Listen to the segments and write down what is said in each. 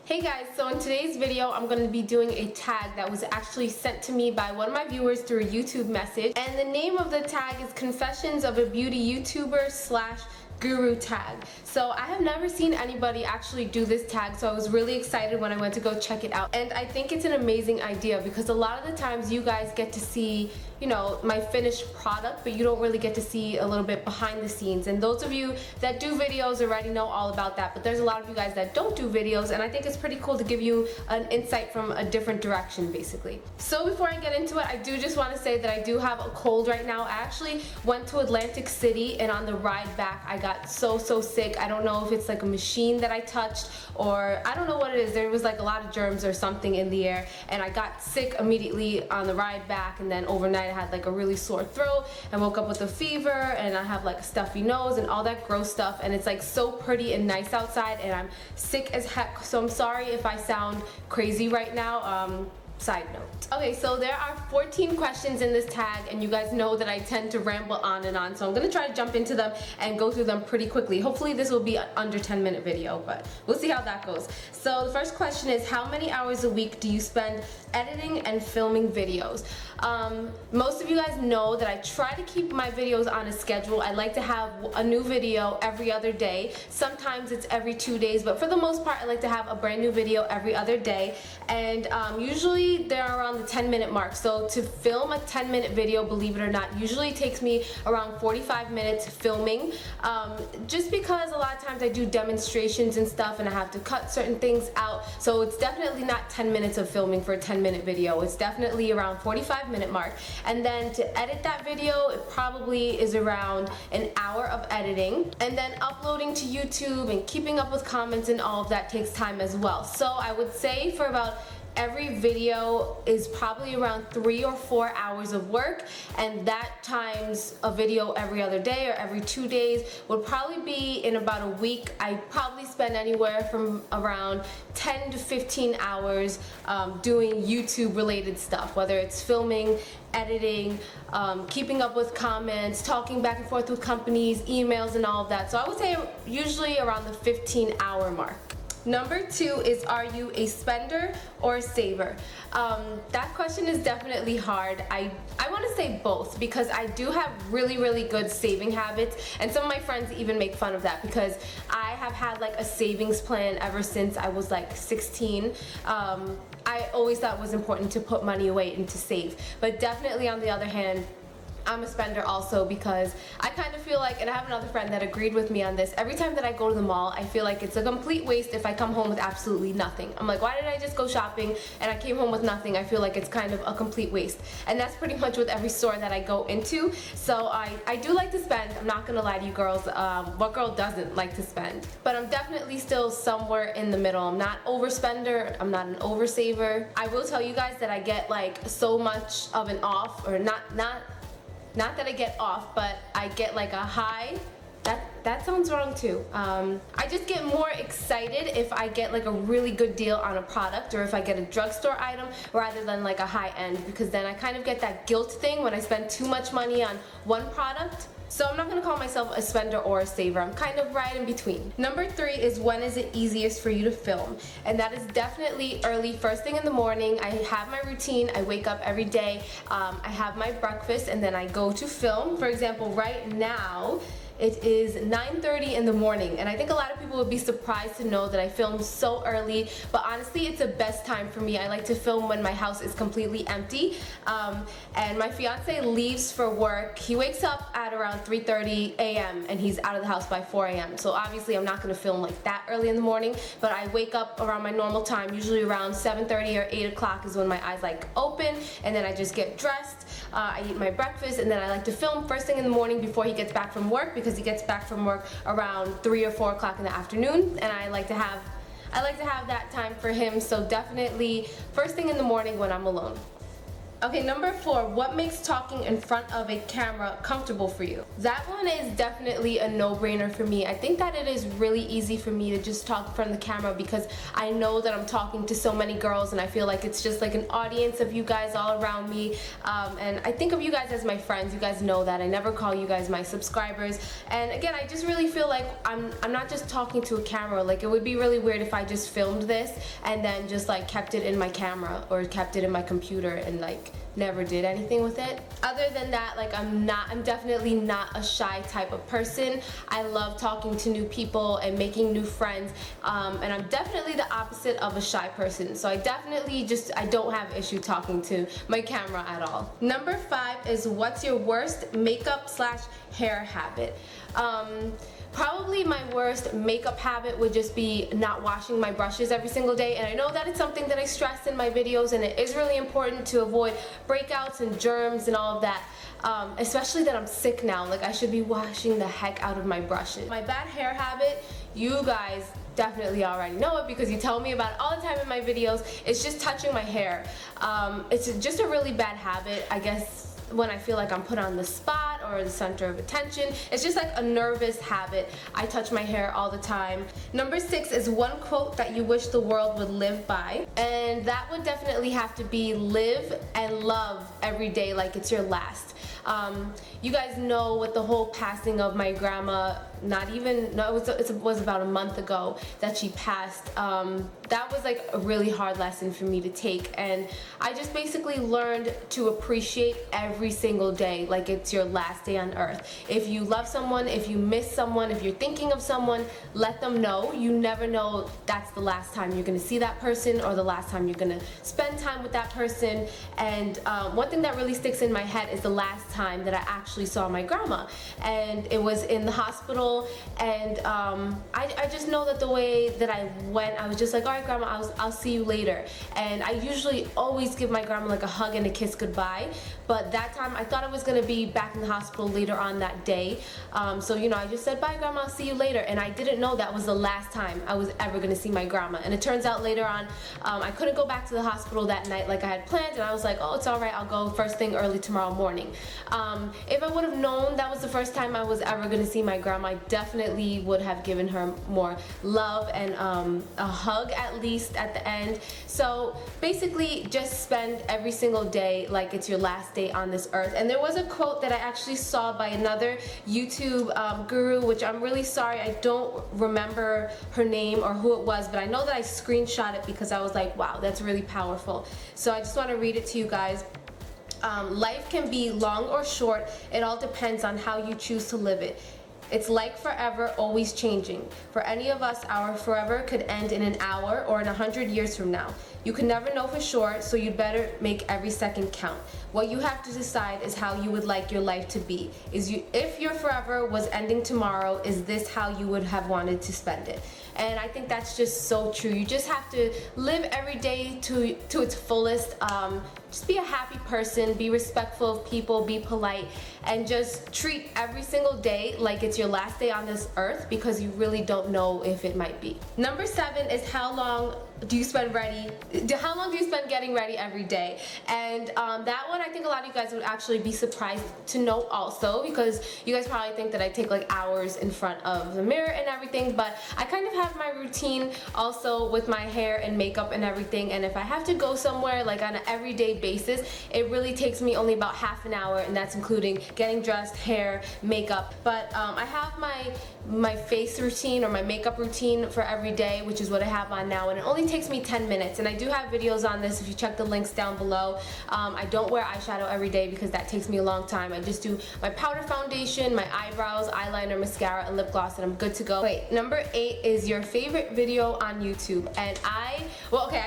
Hey guys, so in today's video I'm going to be doing a tag that was actually sent to me by one of my viewers through a YouTube message, and the name of the tag is Confessions of a Beauty YouTuber / Guru tag. So I have never seen anybody actually do this tag, so I was really excited when I went to go check it out, and I think it's an amazing idea because a lot of the times you guys get to see, you know, my finished product, but you don't really get to see a little bit behind the scenes. And those of you that do videos already know all about that, but there's a lot of you guys that don't do videos, and I think it's pretty cool to give you an insight from a different direction basically. So before I get into it, I do just want to say that I do have a cold right now. I actually went to Atlantic City, and on the ride back I got so sick. I don't know if it's like a machine that I touched, or I don't know what it is. There was like a lot of germs or something in the air, and I got sick immediately on the ride back, and then overnight I had like a really sore throat and woke up with a fever, and I have like a stuffy nose and all that gross stuff, and it's like so pretty and nice outside, and I'm sick as heck, so I'm sorry if I sound crazy right now. Side note. Okay, so there are 14 questions in this tag, and you guys know that I tend to ramble on and on, so I'm gonna try to jump into them and go through them pretty quickly. Hopefully this will be an under 10-minute video, but we'll see how that goes. So the first question is, how many hours a week do you spend editing and filming videos? Most of you guys know that I try to keep my videos on a schedule. I like to have a new video every other day. Sometimes it's every 2 days, but for the most part I like to have a brand new video every other day, and usually they're around the 10-minute mark. So to film a 10-minute video, believe it or not, usually takes me around 45 minutes filming, just because a lot of times I do demonstrations and stuff and I have to cut certain things out, so it's definitely not 10 minutes of filming for a 10-minute video. It's definitely around 45-minute mark, and then to edit that video it probably is around an hour of editing, and then uploading to YouTube and keeping up with comments and all of that takes time as well. So I would say for about every video is probably around 3 or 4 hours of work, and that times a video every other day or every 2 days would probably be in about a week. I probably spend anywhere from around 10 to 15 hours doing YouTube related stuff, whether it's filming, editing, keeping up with comments, talking back and forth with companies, emails and all of that. So I would say usually around the 15-hour mark. Number 2 is, are you a spender or a saver? That question is definitely hard. I want to say both, because I do have really good saving habits, and some of my friends even make fun of that because I have had like a savings plan ever since I was like 16. I always thought it was important to put money away and to save, but definitely on the other hand, I'm a spender also, because I kind of feel like, and I have another friend that agreed with me on this, every time that I go to the mall I feel like it's a complete waste if I come home with absolutely nothing. I'm like, why did I just go shopping and I came home with nothing? I feel like it's kind of a complete waste, and that's pretty much with every store that I go into. So I do like to spend. I'm not gonna lie to you girls, what girl doesn't like to spend? But I'm definitely still somewhere in the middle. I'm not overspender, I'm not an oversaver. I will tell you guys that I get like so much of an off, or not that I get off, but I get like a high. That sounds wrong too. I just get more excited if I get like a really good deal on a product, or if I get a drugstore item rather than like a high end, because then I kind of get that guilt thing when I spend too much money on one product. So I'm not going to call myself a spender or a saver. I'm kind of right in between. Number 3 is, when is it easiest for you to film? And that is definitely early, first thing in the morning. I have my routine. I wake up every day. I have my breakfast, and then I go to film. For example, right now it is 9:30 in the morning, and I think a lot of people would be surprised to know that I film so early, but honestly it's the best time for me. I like to film when my house is completely empty, and my fiance leaves for work. He wakes up at around 3:30 a.m. and he's out of the house by 4 a.m. So obviously I'm not going to film like that early in the morning, but I wake up around my normal time, usually around 7:30 or 8 o'clock is when my eyes like open, and then I just get dressed. I eat my breakfast, and then I like to film first thing in the morning before he gets back from work, because he gets back from work around 3 or 4 o'clock in the afternoon, and I like to have that time for him. So definitely first thing in the morning when I'm alone. Okay, number 4, what makes talking in front of a camera comfortable for you? That one is definitely a no-brainer for me. I think that it is really easy for me to just talk in front of the camera because I know that I'm talking to so many girls and I feel like it's just like an audience of you guys all around me. And I think of you guys as my friends. You guys know that. I never call you guys my subscribers. And again, I just really feel like I'm not just talking to a camera. Like, it would be really weird if I just filmed this and then just like kept it in my camera or kept it in my computer and like never did anything with it. Other than that, like, I'm definitely not a shy type of person. I love talking to new people and making new friends, and I'm definitely the opposite of a shy person. So I don't have issue talking to my camera at all. Number 5 is, what's your worst makeup / hair habit? Probably my worst makeup habit would just be not washing my brushes every single day, and I know that it's something that I stress in my videos, and it is really important to avoid breakouts and germs and all of that, especially that I'm sick now. Like, I should be washing the heck out of my brushes. My bad hair habit, you guys definitely already know it because you tell me about it all the time in my videos. It's just touching my hair. It's just a really bad habit, I guess. When I feel like I'm put on the spot or the center of attention, it's just like a nervous habit. I touch my hair all the time. Number 6 is one quote that you wish the world would live by, and that would definitely have to be, live and love every day like it's your last. You guys know with the whole passing of my grandma, it was about a month ago that she passed. That was like a really hard lesson for me to take, and I just basically learned to appreciate every single day like it's your last day on earth. If you love someone, if you miss someone, if you're thinking of someone, let them know. You never know that's the last time you're gonna see that person or the last time you're gonna spend time with that person. And one thing that really sticks in my head is the last time that I actually saw my grandma, and it was in the hospital, and I just know that the way that I went, I was just like, all right, grandma, I'll see you later. And I usually always give my grandma like a hug and a kiss goodbye, but that time I thought I was gonna be back in the hospital later on that day, so you know, I just said, bye grandma, I'll see you later, and I didn't know that was the last time I was ever gonna see my grandma. And it turns out later on, I couldn't go back to the hospital that night like I had planned, and I was like, oh, it's alright, I'll go first thing early tomorrow morning. If I would have known that was the first time I was ever gonna see my grandma, I definitely would have given her more love and a hug at least at the end. So basically, just spend every single day like it's your last day on this earth. And there was a quote that I actually saw by another YouTube guru, which I'm really sorry, I don't remember her name or who it was, but I know that I screenshot it because I was like, wow, that's really powerful. So I just want to read it to you guys. Life can be long or short. It all depends on how you choose to live it. It's like forever, always changing. For any of us, our forever could end in an hour or in 100 years from now. You can never know for sure, so you'd better make every second count. What you have to decide is how you would like your life to be. If your forever was ending tomorrow, is this how you would have wanted to spend it? And I think that's just so true. You just have to live every day to its fullest. Just be a happy person, be respectful of people, be polite, and just treat every single day like it's your last day on this earth, because you really don't know if it might be. Number 7 is, how long do you spend getting ready every day? And that one, I think a lot of you guys would actually be surprised to know also, because you guys probably think that I take like hours in front of the mirror and everything, but I kind of have my routine also with my hair and makeup and everything. And if I have to go somewhere like on an everyday basis, it really takes me only about half an hour, and that's including getting dressed, hair, makeup. But I have my face routine or my makeup routine for every day, which is what I have on now, and it only takes me 10 minutes. And I do have videos on this if you check the links down below. I don't wear eyeshadow every day because that takes me a long time. I just do my powder foundation, my eyebrows, eyeliner, mascara, and lip gloss, and I'm good to go. Wait, number 8 is your favorite video on YouTube. And I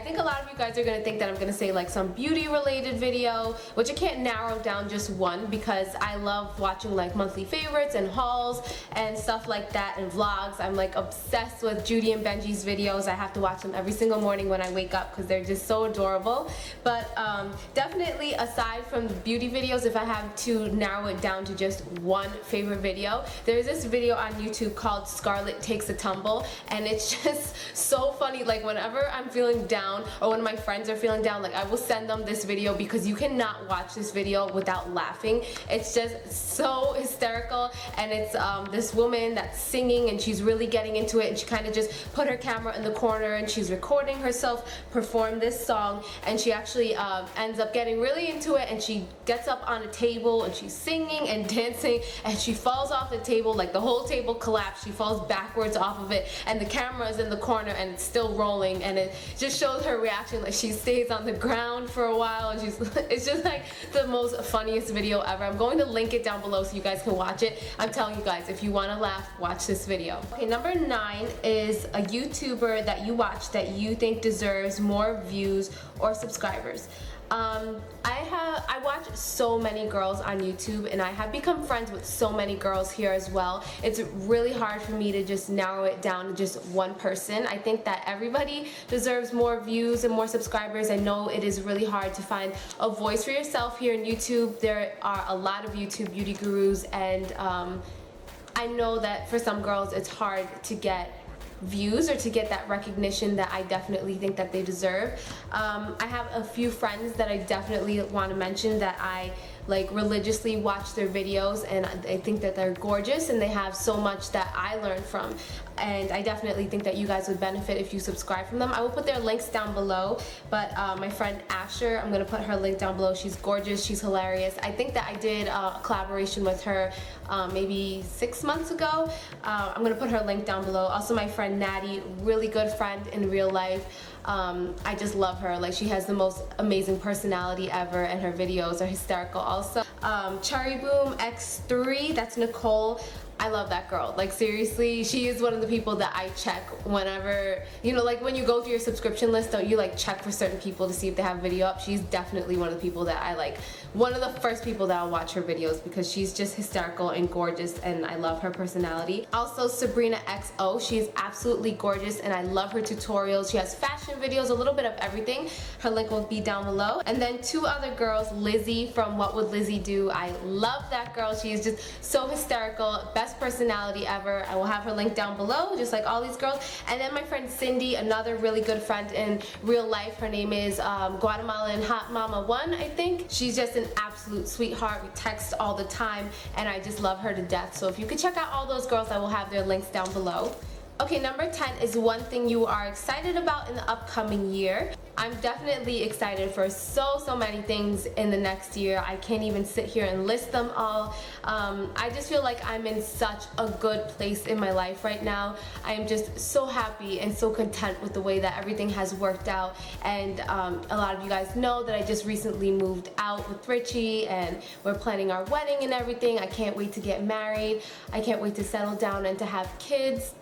think a lot of you guys are gonna think that I'm gonna say like some beauty related video, which I can't narrow down just one, because I love watching like monthly favorites and hauls and stuff like like that and vlogs. I'm like obsessed with Judy and Benji's videos. I have to watch them every single morning when I wake up because they're just so adorable. But definitely aside from the beauty videos, if I have to narrow it down to just one favorite video, there's this video on YouTube called Scarlett Takes a Tumble, and it's just so funny. Like whenever I'm feeling down or when my friends are feeling down, like I will send them this video because you cannot watch this video without laughing. It's just so hysterical, and it's this woman that's singing and she's really getting into it, and she kind of just put her camera in the corner and she's recording herself perform this song, and she actually ends up getting really into it, and she gets up on a table and she's singing and dancing, and she falls off the table, like the whole table collapsed. She falls backwards off of it, and the camera is in the corner and it's still rolling, and it just shows her reaction. Like she stays on the ground for a while, and it's just like the most funniest video ever. I'm going to link it down below so you guys can watch it. I'm telling you guys, if you want to laugh, watch this video. Okay, number 9 is a YouTuber that you watch that you think deserves more views or subscribers. I watch so many girls on YouTube, and I have become friends with so many girls here as well. It's really hard for me to just narrow it down to just one person. I think that everybody deserves more views and more subscribers. I know it is really hard to find a voice for yourself here in YouTube. There are a lot of YouTube beauty gurus, and I know that for some girls it's hard to get views or to get that recognition that I definitely think that they deserve. I have a few friends that I definitely want to mention that I like religiously watch their videos, and I think that they're gorgeous and they have so much that I learned from, and I definitely think that you guys would benefit if you subscribe from them. I will put their links down below, but my friend Asher, I'm gonna put her link down below. She's gorgeous, she's hilarious. I think that I did a collaboration with her maybe 6 months ago. I'm gonna put her link down below. Also my friend Natty, really good friend in real life. I just love her. Like, she has the most amazing personality ever, and her videos are hysterical also. Cherry Boom X3, that's Nicole. I love that girl. Like, seriously, she is one of the people that I check whenever, you know, like when you go through your subscription list, don't you like check for certain people to see if they have a video up? She's definitely one of the people that I like, one of the first people that I'll watch her videos, because she's just hysterical and gorgeous, and I love her personality. Also Sabrina XO, she's absolutely gorgeous and I love her tutorials. She has fashion videos, a little bit of everything. Her link will be down below. And then 2 other girls, Lizzie from What Would Lizzie Do. I love that girl. She is just so hysterical, best personality ever. I will have her link down below, just like all these girls. And then my friend Cindy, another really good friend in real life. Her name is Guatemalan Hot Mama 1, I think. She's just an absolute sweetheart. We text all the time, and I just love her to death. So if you could check out all those girls, I will have their links down below. Okay, number 10 is one thing you are excited about in the upcoming year. I'm definitely excited for so many things in the next year. I can't even sit here and list them all. I just feel like I'm in such a good place in my life right now. I am just so happy and so content with the way that everything has worked out. And a lot of you guys know that I just recently moved out with Richie, and we're planning our wedding and everything. I can't wait to get married. I can't wait to settle down and to have kids.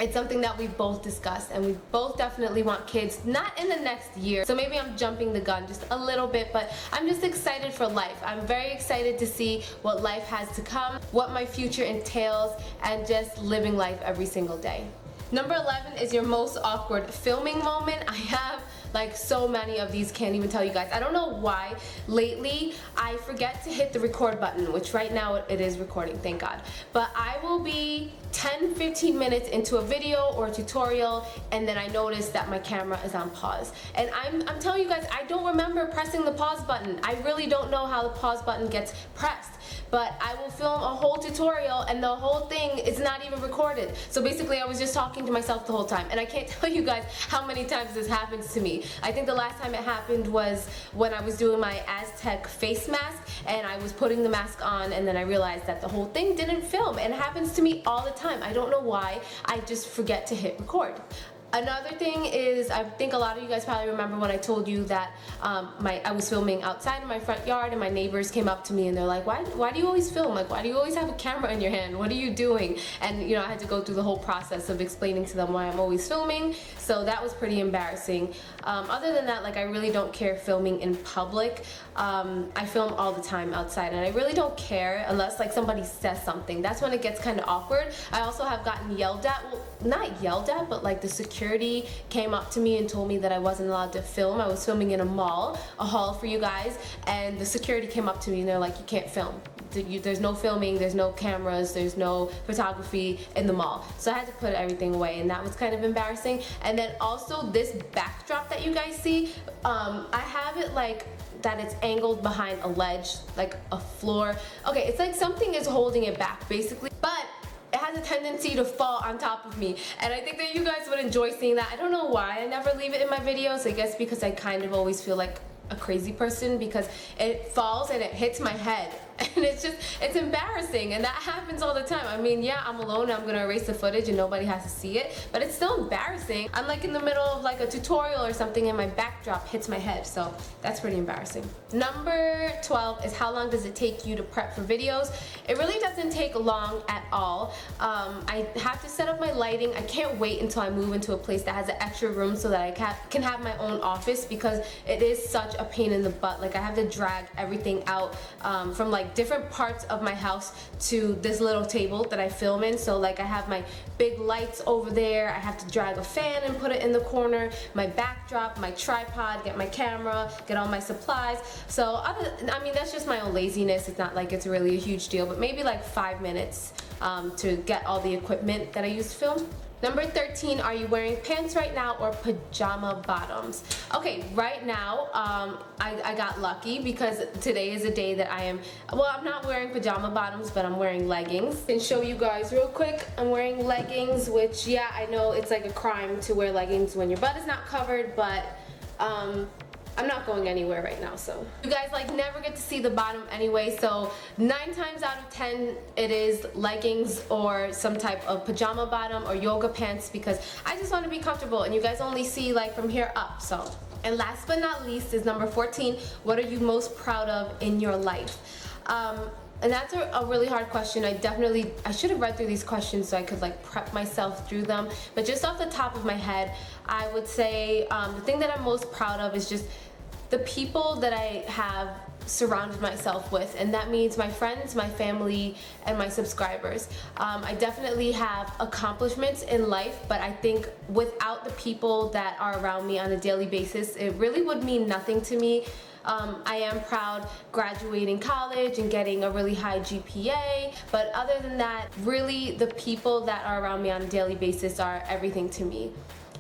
It's something that we both discussed, and we both definitely want kids, not in the next year. So maybe I'm jumping the gun just a little bit, but I'm just excited for life. I'm very excited to see what life has to come, what my future entails, and just living life every single day. Number 11 is your most awkward filming moment. I have like so many of these, can't even tell you guys. I don't know why lately I forget to hit the record button, which right now it is recording, thank God. But I will be 10-15 minutes into a video or a tutorial, and then I notice that my camera is on pause. And I'm telling you guys, I don't remember pressing the pause button. I really don't know how the pause button gets pressed. But I will film a whole tutorial and the whole thing is not even recorded. So basically I was just talking to myself the whole time, and I can't tell you guys how many times this happens to me. I think the last time it happened was when I was doing my Aztec face mask, and I was putting the mask on, and then I realized that the whole thing didn't film. And it happens to me all the time. I don't know why, I just forget to hit record. Another thing is, I think a lot of you guys probably remember when I told you that I was filming outside in my front yard, and my neighbors came up to me and they're like, why do you always film? Like, why do you always have a camera in your hand? What are you doing? And you know, I had to go through the whole process of explaining to them why I'm always filming. So So that was pretty embarrassing. Other than that, like, I really don't care filming in public. I film all the time outside, and I really don't care unless like somebody says something. That's when it gets kind of awkward. I also have gotten yelled at. Well, not yelled at, but like the security came up to me and told me that I wasn't allowed to film. I was filming in a mall, a hall for you guys, and the security came up to me and they're like, you can't film. There's no filming, there's no cameras, there's no photography in the mall. So I had to put everything away, and that was kind of embarrassing. And then also this backdrop that you guys see, I have it like that it's angled behind a ledge, like a floor. Okay, it's like something is holding it back basically, but it has a tendency to fall on top of me, and I think that you guys would enjoy seeing that. I don't know why I never leave it in my videos. I guess because I kind of always feel like a crazy person, because it falls and it hits my head, and it's embarrassing, and that happens all the time. I mean, yeah, I'm alone, I'm gonna erase the footage and nobody has to see it, but it's still embarrassing. I'm like in the middle of like a tutorial or something and my backdrop hits my head, so that's pretty embarrassing. Number 12 is, how long does it take you to prep for videos? It really doesn't take long at all. I have to set up my lighting. I can't wait until I move into a place that has an extra room so that I can have my own office, because it is such a pain in the butt. Like, I have to drag everything out from like different parts of my house to this little table that I film in. So like, I have my big lights over there, I have to drag a fan and put it in the corner, my backdrop, my tripod, get my camera, get all my supplies. So I mean, that's just my own laziness. It's not like it's really a huge deal, but maybe like 5 minutes to get all the equipment that I use to film. Number 13, are you wearing pants right now or pajama bottoms? Okay, right now, I got lucky because today is a day that I am, well, I'm not wearing pajama bottoms, but I'm wearing leggings. And show you guys real quick, I'm wearing leggings, which, yeah, I know it's like a crime to wear leggings when your butt is not covered, but I'm not going anywhere right now, so. You guys like never get to see the bottom anyway, so 9 times out of 10 it is leggings or some type of pajama bottom or yoga pants, because I just want to be comfortable and you guys only see like from here up, so. And last but not least is number 14, what are you most proud of in your life? And that's a really hard question. I should have read through these questions so I could like prep myself through them. But just off the top of my head, I would say the thing that I'm most proud of is just the people that I have surrounded myself with, and that means my friends, my family, and my subscribers. I definitely have accomplishments in life, but I think without the people that are around me on a daily basis, it really would mean nothing to me. I am proud graduating college and getting a really high GPA, but other than that, really the people that are around me on a daily basis are everything to me.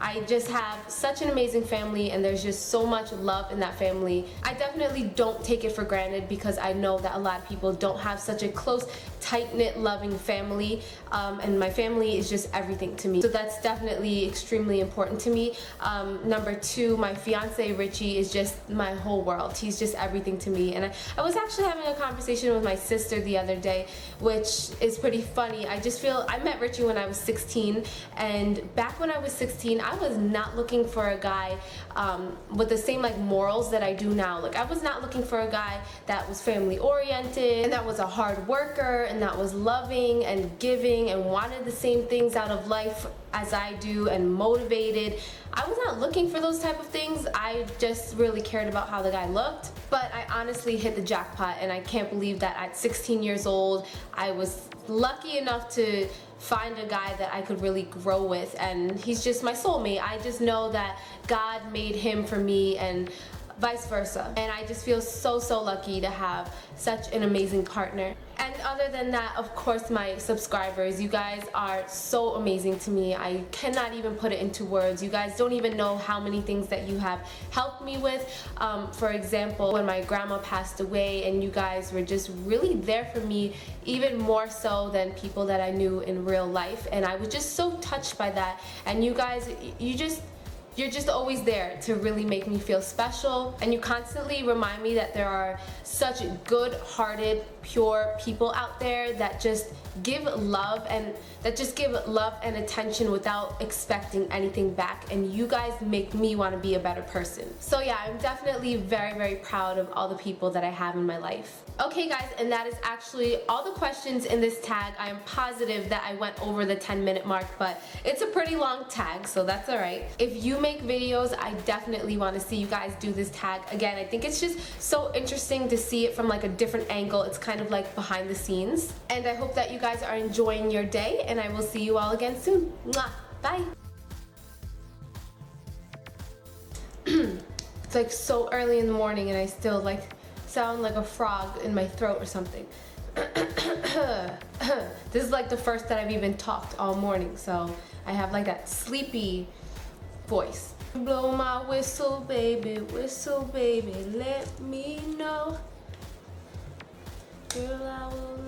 I just have such an amazing family, and there's just so much love in that family. I definitely don't take it for granted, because I know that a lot of people don't have such a close, tight-knit, loving family, and my family is just everything to me. So that's definitely extremely important to me. Number 2, my fiance Richie is just my whole world. He's just everything to me. And I was actually having a conversation with my sister the other day, which is pretty funny. I met Richie when I was 16, and back when I was 16, I was not looking for a guy with the same like morals that I do now. Like, I was not looking for a guy that was family oriented and that was a hard worker and that was loving and giving and wanted the same things out of life as I do and motivated. I was not looking for those type of things. I just really cared about how the guy looked. But I honestly hit the jackpot, and I can't believe that at 16 years old I was lucky enough to find a guy that I could really grow with, and he's just my soulmate. I just know that God made him for me, and vice versa. And I just feel so lucky to have such an amazing partner. And other than that, of course, my subscribers. You guys are so amazing to me. I cannot even put it into words. You guys don't even know how many things that you have helped me with. For example, when my grandma passed away, and you guys were just really there for me, even more so than people that I knew in real life. And I was just so touched by that. And you guys, you're just always there to really make me feel special, and you constantly remind me that there are such good-hearted, pure people out there that just give love and attention without expecting anything back, and you guys make me want to be a better person. So yeah, I'm definitely very, very proud of all the people that I have in my life. Okay guys, and that is actually all the questions in this tag. I am positive that I went over the 10-minute mark, but it's a pretty long tag, so that's alright. If you make videos, I definitely want to see you guys do this tag again. I think it's just so interesting to see it from like a different angle. It's kind of like behind the scenes. And I hope that you guys are enjoying your day, and I will see you all again soon. Mwah! Bye! It's like so early in the morning and I still like sound like a frog in my throat or something. This is like the first that I've even talked all morning, so I have like that sleepy voice. Blow my whistle, baby, let me know. Girl, I will